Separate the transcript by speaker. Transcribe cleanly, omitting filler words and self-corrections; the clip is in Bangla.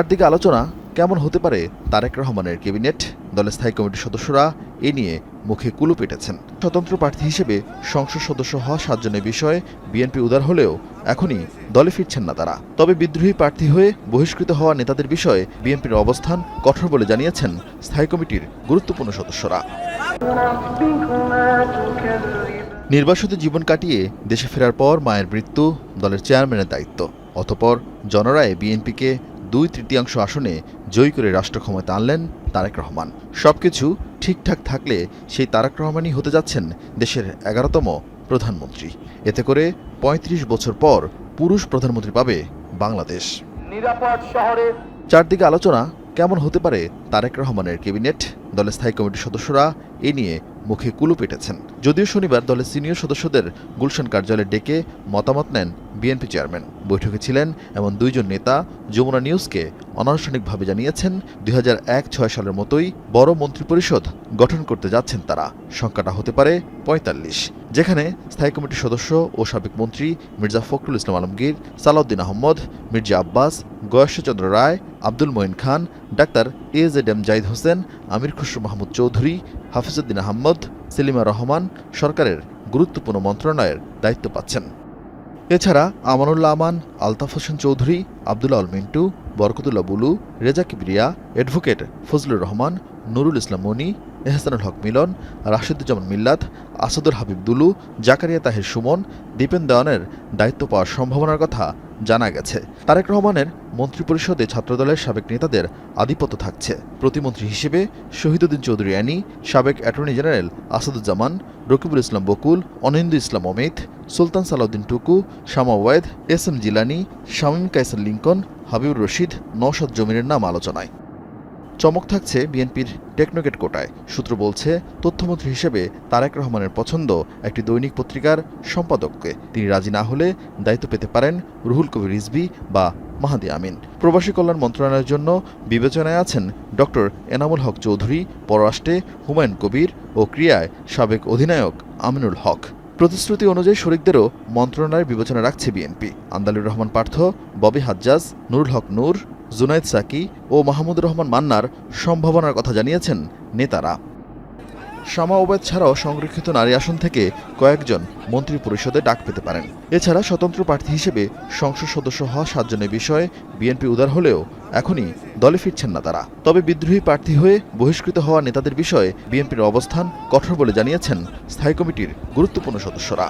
Speaker 1: চারদিকে আলোচনা কেমন হতে পারে তারেক রহমানের ক্যাবিনেট। দলের স্থায়ী কমিটির সদস্যরা এ নিয়ে মুখে কুলুপ এঁটেছেন। স্বতন্ত্র প্রার্থী হিসেবে সংসদ সদস্য হওয়া 7 জনের বিষয়ে বিএনপি উদার হলেও এখনই দলে ফিরছেন না তারা। তবে বিদ্রোহী প্রার্থী হয়ে বহিষ্কৃত হওয়া নেতাদের বিষয়ে বিএনপির অবস্থান কঠোর বলে জানিয়েছেন স্থায়ী কমিটির গুরুত্বপূর্ণ সদস্যরা। নির্বাসিত জীবন কাটিয়ে দেশে ফেরার পর মায়ের মৃত্যু, দলের চেয়ারম্যানের দায়িত্ব, অতঃপর জনরায়ে বিএনপিকে 2/3 আসনে জয়ী করে রাষ্ট্র ক্ষমতা আনলেন তারেক রহমান। সবকিছু ঠিকঠাক থাকলে সেই তারেক রহমানই হতে যাচ্ছেন দেশের 11তম প্রধানমন্ত্রী। এতে করে 35 বছর পর পুরুষ প্রধানমন্ত্রী পাবে বাংলাদেশ।
Speaker 2: নিরাপদ শহরে
Speaker 1: চারদিকে আলোচনা কেমন হতে পারে তারেক রহমানের ক্যাবিনেট। দলের স্থায়ী কমিটির সদস্যরা এ নিয়ে মুখে কুলুপ এঁটেছেন। যদিও শনিবার দলের সিনিয়র সদস্যদের গুলশান কার্যালয়ে ডেকে মতামত নেন বিএনপি চেয়ারম্যান। বৈঠকে ছিলেন এমন 2 জন নেতা যমুনা নিউজকে অনানুষ্ঠানিকভাবে জানিয়েছেন 2001-06 সালের মতোই বড় মন্ত্রিপরিষদ গঠন করতে যাচ্ছেন তারা। সংখ্যাটা হতে পারে 45, যেখানে স্থায়ী কমিটির সদস্য ও সাবেক মন্ত্রী মির্জা ফখরুল ইসলাম আলমগীর, সালাউদ্দিন আহমদ, মির্জা আব্বাস, গয়েশ্বরচন্দ্র রায়, আব্দুল মঈন খান, ডাক্তার AZM জাহিদ হোসেন, আমির খসরু মাহমুদ চৌধুরী, হাফিজউদ্দিন আহমদ, সেলিমা রহমান সরকারের গুরুত্বপূর্ণ মন্ত্রণালয়ের দায়িত্ব পাচ্ছেন। এছাড়া আমানুল্লাহ আমান, আলতাফ হোসেন চৌধুরী, আবদুল্লাহ আল মিন্টু, বরকতুল্লাহ বুলু, রেজা কিবরিয়া, অ্যাডভোকেট ফজলুর রহমান, নুরুল ইসলাম মনি, এহসানুল হক মিলন, রাশিদুজ্জামান মিল্লাত, আসাদুল হাবিব দুলু, জাকারিয়া তাহির সুমন, দীপেন দেওয়ানের দায়িত্ব পাওয়ার সম্ভাবনার কথা জানা গেছে। তারেক রহমানের মন্ত্রিপরিষদে ছাত্রদলের সাবেক নেতাদের আধিপত্য থাকছে। প্রতিমন্ত্রী হিসেবে শহীদুদ্দিন চৌধুরী অ্যানি, সাবেক অ্যাটর্নি জেনারেল আসাদুজ্জামান, রকিবুল ইসলাম বকুল, অনিন্দু ইসলাম অমিত, সুলতান সালাউদ্দিন টুকু, শামা ওয়ায়েদ, SM জিলানি, শামীম কায়সার লিঙ্কন, হাবিবুর রশিদ, নওশাদ জমিরের নাম আলোচনায়। চমক থাকছে বিএনপির টেকনোক্রেট কোটায়। সূত্র বলছে, তথ্যমন্ত্রী হিসেবে তারেক রহমানের পছন্দ একটি দৈনিক পত্রিকার সম্পাদককে। তিনি রাজি না হলে দায়িত্ব পেতে পারেন রুহুল কবির রিজভী বা মাহাদি আমিন। প্রবাসী কল্যাণ মন্ত্রণালয়ের জন্য বিবেচনায় আছেন ডক্টর এনামুল হক চৌধুরী, পররাষ্ট্রে হুমায়ুন কবির ও ক্রীড়ায় সাবেক অধিনায়ক আমিনুল হক। প্রতিশ্রুতি অনুযায়ী শরিকদেরও মন্ত্রণালয়ের বিবেচনা রাখছে বিএনপি। আন্দালুর রহমান পার্থ, ববি হাজ্জাজ, নুরুল হক নূর, জুনাইদ সাকি ও মাহমুদুর রহমান মান্নার সম্ভাবনার কথা জানিয়েছেন নেতারা। শামা ওবায়দ ছাড়াও সংরক্ষিত নারী আসন থেকে কয়েকজন মন্ত্রী পরিষদে ডাক পেতে পারেন। এছাড়া স্বতন্ত্র প্রার্থী হিসেবে সংসদ সদস্য হওয়া 7 জনের বিষয়ে বিএনপি উদার হলেও এখনই দলে ফিরছেন না তারা। তবে বিদ্রোহী প্রার্থী হয়ে বহিষ্কৃত হওয়া নেতাদের বিষয়ে বিএনপির অবস্থান কঠোর বলে জানিয়েছেন স্থায়ী কমিটির গুরুত্বপূর্ণ সদস্যরা।